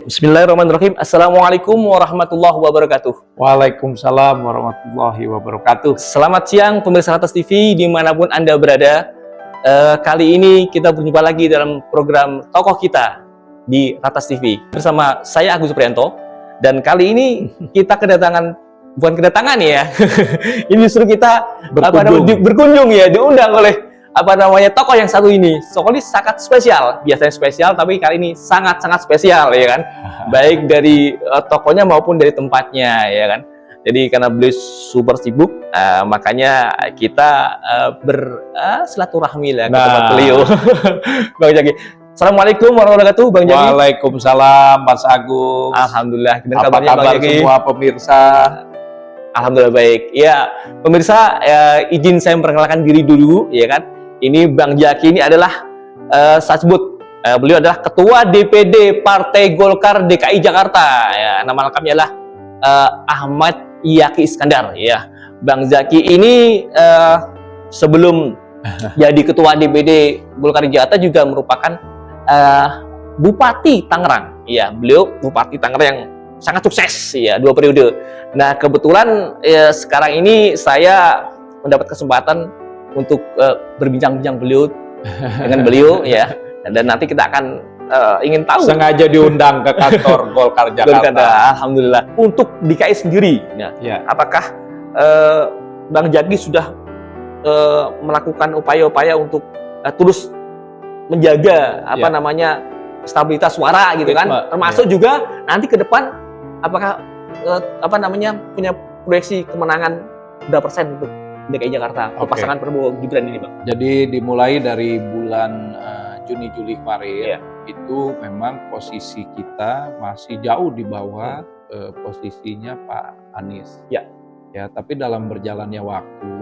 Bismillahirrahmanirrahim. Assalamualaikum warahmatullahi wabarakatuh. Waalaikumsalam warahmatullahi wabarakatuh. Selamat siang pemirsa Ratas TV dimanapun Anda berada. Kali ini kita berjumpa lagi dalam program Tokoh Kita di Ratas TV bersama saya Agus Prianto. Dan kali ini kita bukan kedatangan ya. Ini justru kita berkunjung ya, diundang oleh tokoh yang satu ini. Tokoh ini sangat spesial, biasanya spesial, tapi kali ini sangat-sangat spesial ya kan. Baik dari tokohnya maupun dari tempatnya ya kan. Jadi karena beliau super sibuk, makanya kita bersilaturahmi lah ke tempat beliau. Bang Jaki. Assalamualaikum warahmatullahi wabarakatuh, Bang Jaki. Waalaikumsalam, Mas Agung. Alhamdulillah. Dan apa kabarnya, kabar Bang Jaki? semua pemirsa? Alhamdulillah baik. Ya, pemirsa, izin saya memperkenalkan diri dulu ya kan. Ini Bang Jaki ini adalah saya sebut beliau adalah Ketua DPD Partai Golkar DKI Jakarta. Ya, nama lengkapnya adalah Ahmad Yaki Iskandar. Ya, Bang Jaki ini sebelum jadi Ketua DPD Golkar Jakarta juga merupakan Bupati Tangerang. Ya, beliau Bupati Tangerang yang sangat sukses ya 2 periode. Nah, kebetulan sekarang ini saya mendapat kesempatan untuk berbincang-bincang dengan beliau ya, dan nanti kita akan ingin tahu. Sengaja diundang ke kantor Golkar Jakarta. Alhamdulillah. Untuk DKI sendiri, nah, ya. Apakah Bang Jaki sudah melakukan upaya-upaya untuk terus menjaga stabilitas suara gitu kan? Termasuk juga nanti ke depan apakah punya proyeksi kemenangan berapa persen untuk DKI Jakarta, pasangan Prabowo Gibran ini, Bang? Jadi dimulai dari bulan Juni Juli kemarin, itu memang posisi kita masih jauh di bawah posisinya Pak Anies. Ya. Ya, tapi dalam berjalannya waktu,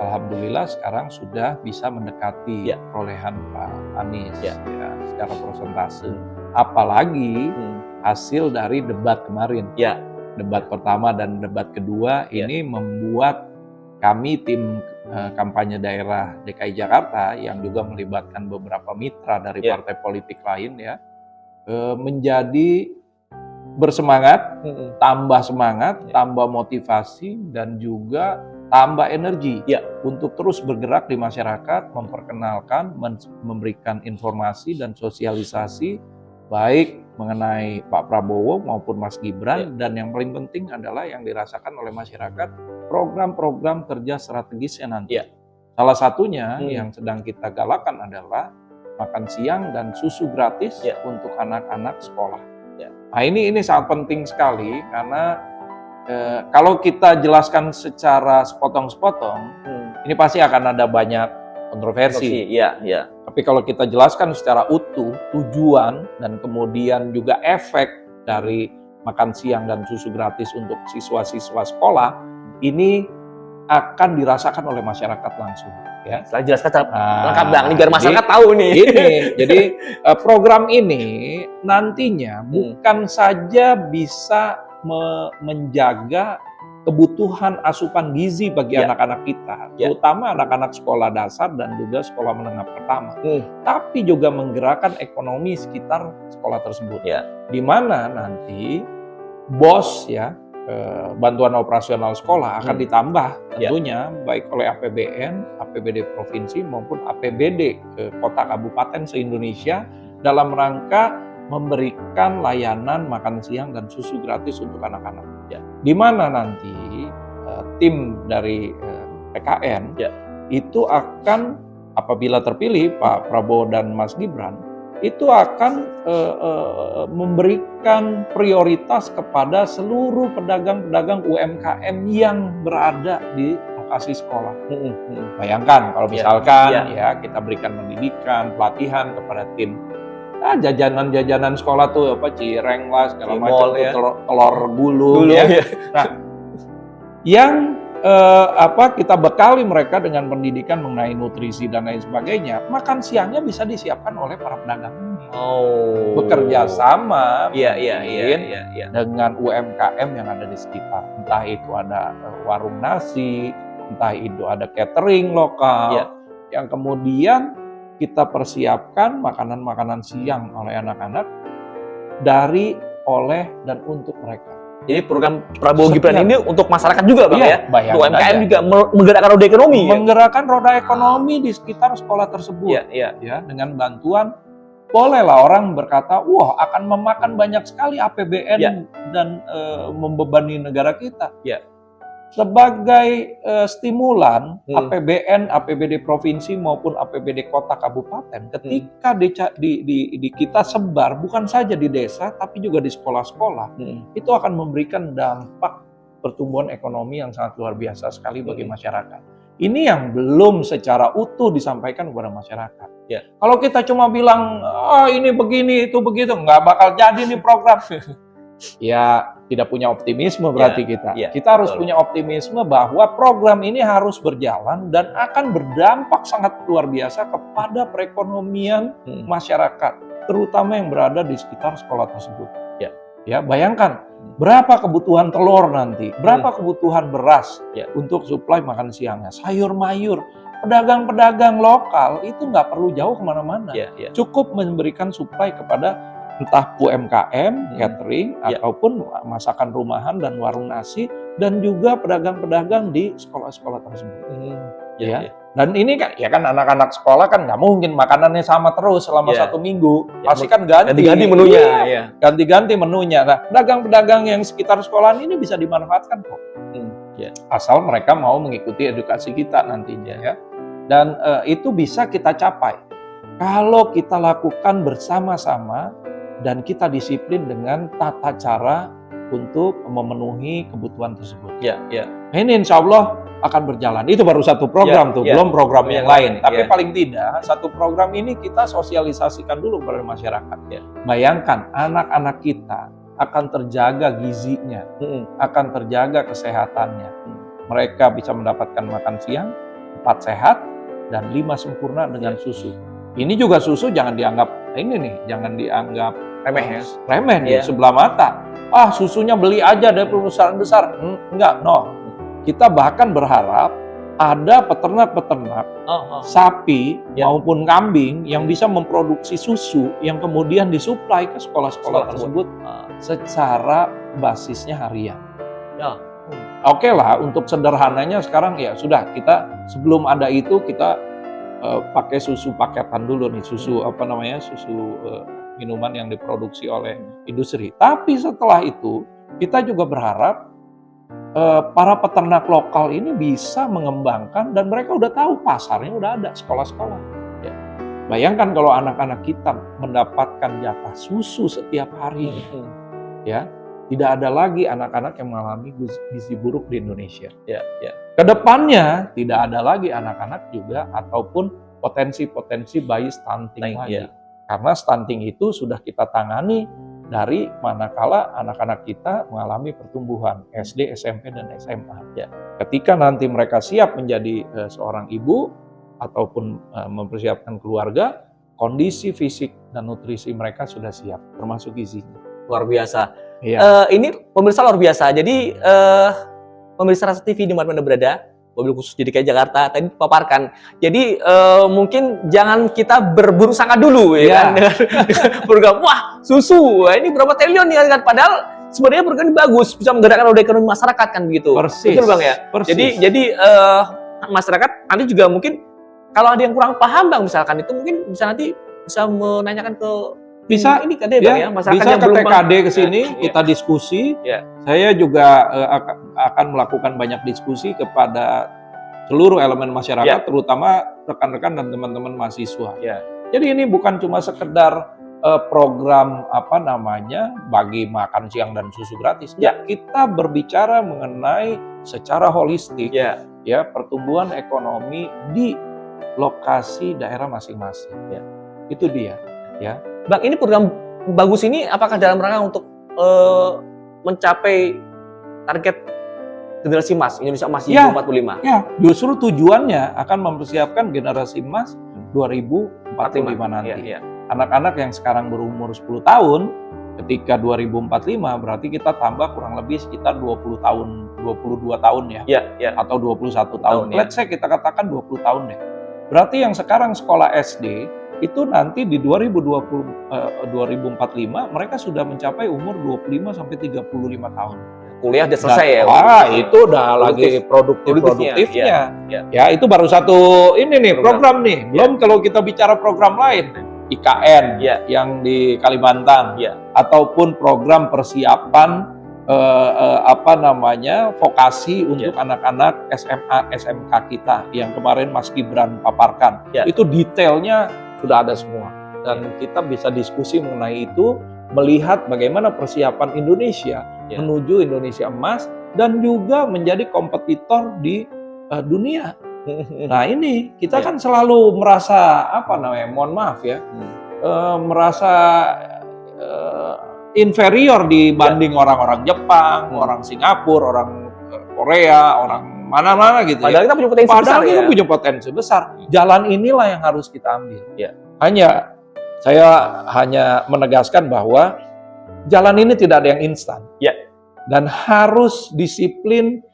alhamdulillah sekarang sudah bisa mendekati perolehan Pak Anies ya, secara persentase. Apalagi hasil dari debat kemarin. Ya. Debat pertama dan debat kedua ini membuat kami tim kampanye daerah DKI Jakarta yang juga melibatkan beberapa mitra dari partai politik lain ya, menjadi bersemangat, tambah semangat, tambah motivasi, dan juga tambah energi untuk terus bergerak di masyarakat, memperkenalkan, memberikan informasi dan sosialisasi baik mengenai Pak Prabowo maupun Mas Gibran, dan yang paling penting adalah yang dirasakan oleh masyarakat, program-program kerja strategisnya nanti. Salah satunya yang sedang kita galakan adalah makan siang dan susu gratis untuk anak-anak sekolah. Nah, ini sangat penting sekali karena kalau kita jelaskan secara sepotong-sepotong, ini pasti akan ada banyak kontroversi. Tapi kalau kita jelaskan secara utuh tujuan dan kemudian juga efek dari makan siang dan susu gratis untuk siswa-siswa sekolah, ini akan dirasakan oleh masyarakat langsung. Ya. Setelah jelaskan lengkap Bang, ini biar masyarakat tahu nih. Jadi program ini nantinya bukan saja bisa menjaga kebutuhan asupan gizi bagi anak-anak kita, terutama anak-anak sekolah dasar dan juga sekolah menengah pertama, tapi juga menggerakkan ekonomi sekitar sekolah tersebut. Di mana nanti BOS bantuan operasional sekolah akan ditambah tentunya baik oleh APBN, APBD provinsi maupun APBD kota kabupaten se-Indonesia dalam rangka memberikan layanan makan siang dan susu gratis untuk anak-anak. Di mana nanti tim dari PKN itu akan, apabila terpilih Pak Prabowo dan Mas Gibran, itu akan memberikan prioritas kepada seluruh pedagang-pedagang UMKM yang berada di lokasi sekolah. Bayangkan kalau misalkan kita berikan pendidikan, pelatihan kepada tim. Jajanan-jajanan sekolah tuh cireng lah segala macam, telur gulung ya. Nah, yang kita bekali mereka dengan pendidikan mengenai nutrisi dan lain sebagainya, makan siangnya bisa disiapkan oleh para pedagang ini. Bekerja sama dengan UMKM yang ada di sekitar. Entah itu ada warung nasi, entah itu ada catering lokal, yang kemudian kita persiapkan makanan-makanan siang oleh anak-anak dari, oleh, dan untuk mereka. Jadi program Prabowo Gibran ini untuk masyarakat juga, Bang, ya? Bayangkan Untuk UMKM aja. juga menggerakkan roda ekonomi. Menggerakkan roda ekonomi di sekitar sekolah tersebut. Iya. Ya, dengan bantuan, bolehlah orang berkata, wah akan memakan banyak sekali APBN dan membebani negara kita. Ya. Sebagai stimulan APBN, APBD provinsi maupun APBD kota kabupaten, ketika di kita sebar bukan saja di desa tapi juga di sekolah-sekolah, itu akan memberikan dampak pertumbuhan ekonomi yang sangat luar biasa sekali bagi masyarakat. Ini yang belum secara utuh disampaikan kepada masyarakat. Ya. Kalau kita cuma bilang, ini begini, itu begitu, nggak bakal jadi nih program. Ya, tidak punya optimisme berarti kita. Kita harus punya optimisme bahwa program ini harus berjalan dan akan berdampak sangat luar biasa kepada perekonomian masyarakat, terutama yang berada di sekitar sekolah tersebut. Ya, bayangkan berapa kebutuhan telur nanti, berapa kebutuhan beras untuk suplai makan siangnya, sayur mayur. Pedagang-pedagang lokal itu nggak perlu jauh kemana-mana, cukup memberikan suplai kepada entah UMKM, catering, ataupun masakan rumahan dan warung nasi, dan juga pedagang-pedagang di sekolah-sekolah tersebut. Dan ini kan, anak-anak sekolah kan nggak mungkin makanannya sama terus selama 1 minggu, pasti kan ganti-ganti menunya. Ganti-ganti menunya. Nah, pedagang-pedagang yang sekitar sekolahan ini bisa dimanfaatkan kok. Asal mereka mau mengikuti edukasi kita nantinya ya. Dan itu bisa kita capai kalau kita lakukan bersama-sama dan kita disiplin dengan tata cara untuk memenuhi kebutuhan tersebut. Nah, ini insya Allah akan berjalan. Itu baru satu program belum program yang lain. Tapi paling tidak satu program ini kita sosialisasikan dulu kepada masyarakat. Bayangkan anak-anak kita akan terjaga gizinya, akan terjaga kesehatannya. Mereka bisa mendapatkan makan siang 4 sehat dan 5 sempurna dengan susu. Ini juga susu jangan dianggap jangan dianggap remeh di sebelah mata. Susunya beli aja dari perusahaan besar. Enggak, no. Kita bahkan berharap ada peternak-peternak sapi maupun kambing yang bisa memproduksi susu yang kemudian disuplai ke sekolah-sekolah tersebut secara basisnya harian. Oke lah, untuk sederhananya sekarang ya sudah, kita sebelum ada itu kita pakai susu paketan dulu nih, susu minuman yang diproduksi oleh industri. Tapi setelah itu kita juga berharap para peternak lokal ini bisa mengembangkan, dan mereka udah tahu pasarnya udah ada, sekolah-sekolah. Bayangkan kalau anak-anak kita mendapatkan jatah susu setiap hari, tidak ada lagi anak-anak yang mengalami gizi buruk di Indonesia. Kedepannya tidak ada lagi anak-anak juga ataupun potensi-potensi bayi stunting lagi. Karena stunting itu sudah kita tangani dari manakala anak-anak kita mengalami pertumbuhan SD, SMP, dan SMA. Ketika nanti mereka siap menjadi seorang ibu ataupun mempersiapkan keluarga, kondisi fisik dan nutrisi mereka sudah siap, termasuk gizinya. Luar biasa. Ini pemirsa luar biasa. Jadi pemirsa Rasa TV di mana berada, mobil khusus di DKI Jakarta tadi dipaparkan. Jadi mungkin jangan kita berburu sangka dulu kan dengan program susu. Ini berapa triliun nih kan, padahal sebenarnya program ini bagus, bisa menggerakkan roda ekonomi masyarakat kan begitu. Persis. Betul Bang ya? Persis. Jadi masyarakat nanti juga mungkin kalau ada yang kurang paham Bang misalkan, itu mungkin bisa nanti bisa menanyakan ke ini KD Bang ya, masyarakat bisa yang ke belum TKD ke sini, kita diskusi. Saya juga akan melakukan banyak diskusi kepada seluruh elemen masyarakat, terutama rekan-rekan dan teman-teman mahasiswa. Jadi ini bukan cuma sekedar program bagi makan siang dan susu gratis. Kita berbicara mengenai secara holistik pertumbuhan ekonomi di lokasi daerah masing-masing. Itu dia. Bang, ini program bagus ini apakah dalam rangka untuk mencapai target generasi emas Indonesia Emas 2045? Justru tujuannya akan mempersiapkan generasi emas 2045 nanti. Anak-anak yang sekarang berumur 10 tahun, ketika 2045 berarti kita tambah kurang lebih sekitar 20 tahun, 22 tahun atau 21 tahun. Let's say kita katakan 20 tahun deh. Berarti yang sekarang sekolah SD itu nanti di 2045 mereka sudah mencapai umur 25 sampai 35 tahun. Kuliah udah selesai ya. Wah, itu udah lagi Produktifnya. produktifnya. Ya. Ya, itu baru satu ini nih program nih. Belum kalau kita bicara program lain, IKN Ya. yang di Kalimantan, Ya. ataupun program persiapan vokasi untuk anak-anak SMA, SMK kita yang kemarin Mas Gibran paparkan. Ya. Itu detailnya sudah ada semua. Dan kita bisa diskusi mengenai itu, melihat bagaimana persiapan Indonesia menuju Indonesia emas dan juga menjadi kompetitor di dunia. Nah, ini kita kan selalu merasa mohon maaf ya, merasa inferior dibanding orang-orang Jepang, orang Singapura, orang Korea, orang mana-mana gitu. Padahal kita punya potensi besar. Padahal kita punya potensi besar. Jalan inilah yang harus kita ambil. Ya. Saya hanya menegaskan bahwa jalan ini tidak ada yang instan. Ya. Dan harus disiplin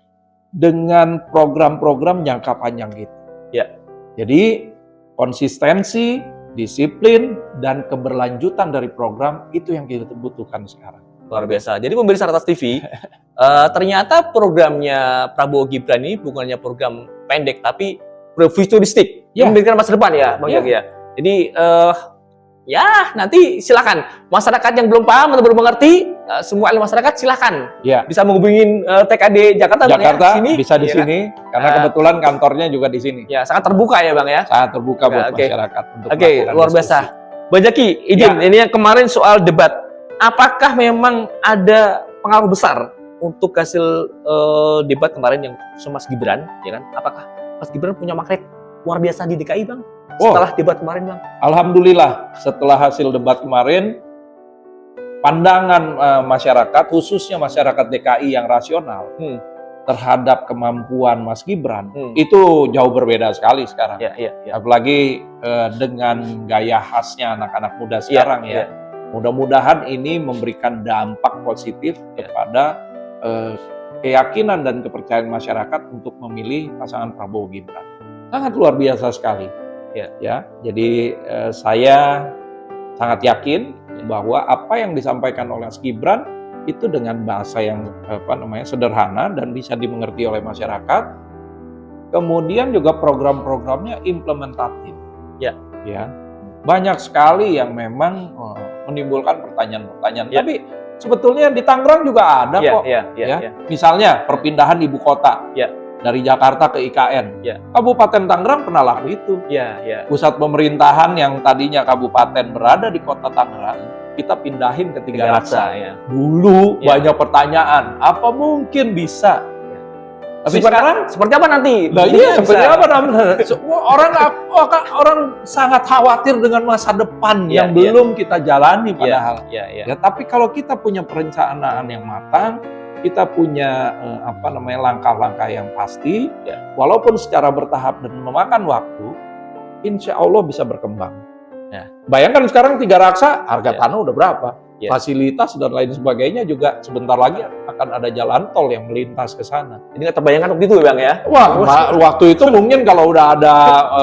dengan program-program jangka panjang gitu. Ya. Jadi konsistensi, disiplin, dan keberlanjutan dari program itu yang kita butuhkan sekarang. Luar biasa. Jadi pemirsa Ratas TV, ternyata programnya Prabowo Gibran ini bukannya program pendek, tapi futuristik. Ya. Memikirkan masa depan ya, Bang Jaki ya. Jadi ya nanti silakan masyarakat yang belum paham atau belum mengerti, semua elemen masyarakat silakan bisa menghubungi TKD Jakarta Bang, ya, sini, bisa di sini kan? Karena kebetulan kantornya juga di sini. Ya, sangat terbuka ya Bang ya. Sangat terbuka buat masyarakat untuk luar biasa. Bang Jaki, izin ini yang kemarin soal debat, apakah memang ada pengaruh besar untuk hasil debat kemarin yang sama Mas Gibran, ya kan? Apakah Mas Gibran punya magnet luar biasa di DKI Bang? Setelah debat kemarin Bang? Alhamdulillah, setelah hasil debat kemarin, pandangan masyarakat, khususnya masyarakat DKI yang rasional terhadap kemampuan Mas Gibran, itu jauh berbeda sekali sekarang. Apalagi dengan gaya khasnya anak-anak muda sekarang ya. Mudah-mudahan ini memberikan dampak positif kepada keyakinan dan kepercayaan masyarakat untuk memilih pasangan Prabowo Gibran. Sangat luar biasa sekali. Jadi saya sangat yakin bahwa apa yang disampaikan oleh Mas Gibran itu dengan bahasa yang sederhana dan bisa dimengerti oleh masyarakat. Kemudian juga program-programnya implementatif. Banyak sekali yang memang menimbulkan pertanyaan-pertanyaan. Tapi sebetulnya di Tangerang juga ada kok. Misalnya perpindahan ibu kota. Dari Jakarta ke IKN. Kabupaten Tangerang pernah laku itu. Pusat pemerintahan yang tadinya kabupaten berada di kota Tangerang, kita pindahin ke Tiga Raksa. Dulu banyak pertanyaan, apa mungkin bisa? Tapi sekarang seperti apa nanti? Seperti apa nanti? Orang sangat khawatir dengan masa depan yang belum kita jalani padahal. Tapi kalau kita punya perencanaan yang matang, kita punya langkah-langkah yang pasti, walaupun secara bertahap dan memakan waktu, insya Allah bisa berkembang. Bayangkan sekarang Tiga Raksa, harga tanah udah berapa? Fasilitas dan lain sebagainya juga sebentar lagi akan ada jalan tol yang melintas ke sana. Ini nggak terbayangkan waktu itu Bang ya? Wah, waktu itu mungkin kalau udah ada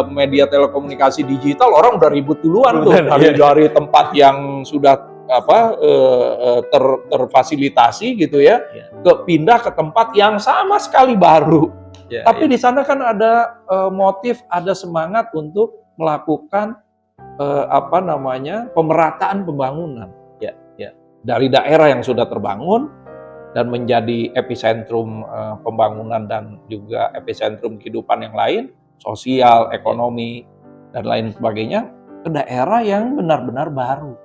media telekomunikasi digital, orang udah ribut duluan tuh dari tempat yang sudah terfasilitasi gitu ya, pindah ke tempat yang sama sekali baru. Tapi di sana kan ada motif, ada semangat untuk melakukan pemerataan pembangunan. Dari daerah yang sudah terbangun dan menjadi epicentrum pembangunan dan juga epicentrum kehidupan yang lain, sosial, ekonomi dan lain sebagainya, ke daerah yang benar-benar baru.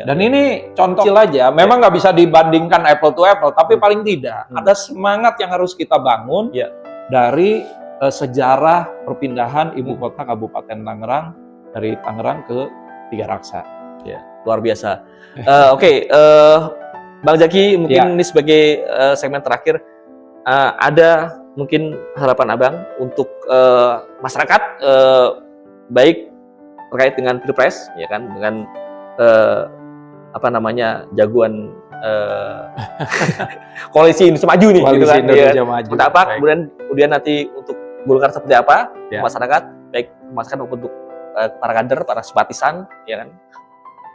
Dan ini contoh kecil aja, memang nggak bisa dibandingkan apple to apple, tapi paling tidak ada semangat yang harus kita bangun dari sejarah perpindahan ibu kota Kabupaten Tangerang dari Tangerang ke Tiga Raksa. Luar biasa. Bang Jaki, mungkin ini sebagai segmen terakhir, ada mungkin harapan Abang untuk masyarakat, baik terkait dengan Pilpres, ya kan, dengan jagoan koalisi Indonesia Maju nih, gitu kan? Kemudian nanti untuk Golkar seperti apa, masyarakat, baik masyarakat maupun untuk para kader, para simpatisan, ya kan?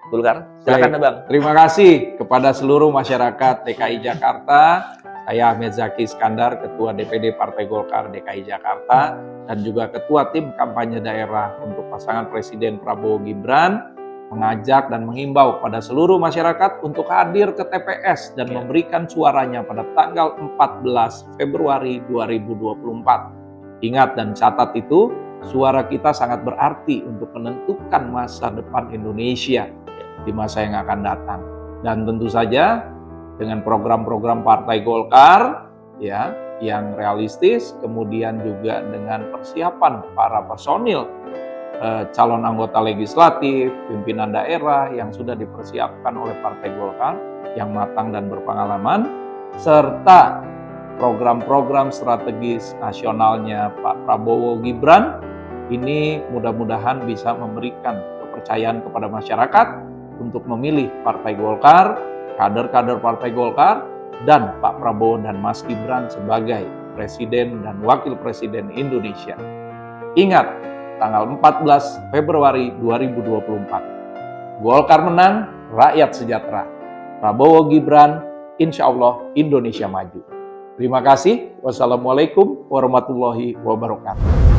Golkar. Silakan Baik. Bang. Terima kasih kepada seluruh masyarakat DKI Jakarta. Saya Ahmed Zaki Iskandar, Ketua DPD Partai Golkar DKI Jakarta, dan juga Ketua Tim Kampanye Daerah untuk pasangan Presiden Prabowo Gibran, mengajak dan menghimbau pada seluruh masyarakat untuk hadir ke TPS dan memberikan suaranya pada tanggal 14 Februari 2024. Ingat dan catat itu, suara kita sangat berarti untuk menentukan masa depan Indonesia di masa yang akan datang. Dan tentu saja dengan program-program Partai Golkar ya yang realistis, kemudian juga dengan persiapan para personil calon anggota legislatif, pimpinan daerah yang sudah dipersiapkan oleh Partai Golkar yang matang dan berpengalaman, serta program-program strategis nasionalnya Pak Prabowo Gibran, ini mudah-mudahan bisa memberikan kepercayaan kepada masyarakat untuk memilih Partai Golkar, kader-kader Partai Golkar, dan Pak Prabowo dan Mas Gibran sebagai Presiden dan Wakil Presiden Indonesia. Ingat, tanggal 14 Februari 2024. Golkar menang, rakyat sejahtera. Prabowo Gibran, insya Allah Indonesia maju. Terima kasih. Wassalamualaikum warahmatullahi wabarakatuh.